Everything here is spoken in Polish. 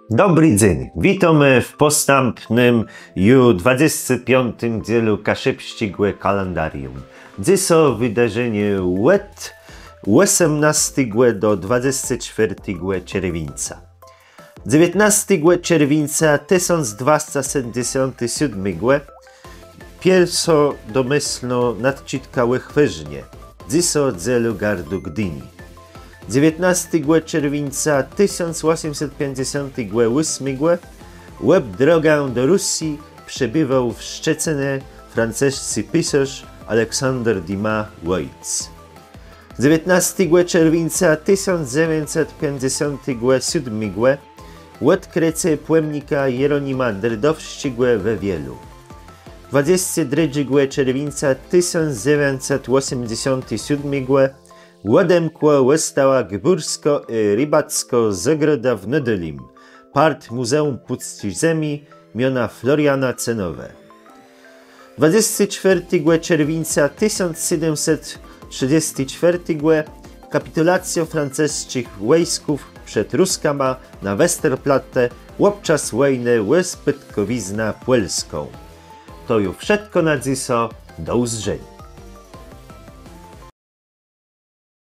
Dobry dzień, witamy w postępnym ju 25. dzielu kaszepścigłe kalendarium. Dziś wydarzenie łet 18 do 24 czerwca. 19 czerwca 1277 pierwszo domysłno nadczytkały chwyżnie, dziś dzielu gardu Gdyni. 19 czerwca 1858 łeb drogę do Rusji przebywał w Szczecinie francuscy pisarz Aleksander Dumas Wojc. 19 czerwca 1957 odkrycie pojemnika Jeronima Derdowskiego we Wielu. 23 czerwca 1987 odemkła została górsko i rybacko zagroda w Nodolim, part Muzeum Puszczy Ziemi, miana Floriana Cenowe. 24 czerwca 1734 kapitulacja francuskich wojsków przed Ruskama na Westerplatte podczas wojny Łespytkowizna Polską. To już wszystko na dziś, do usłyszenia.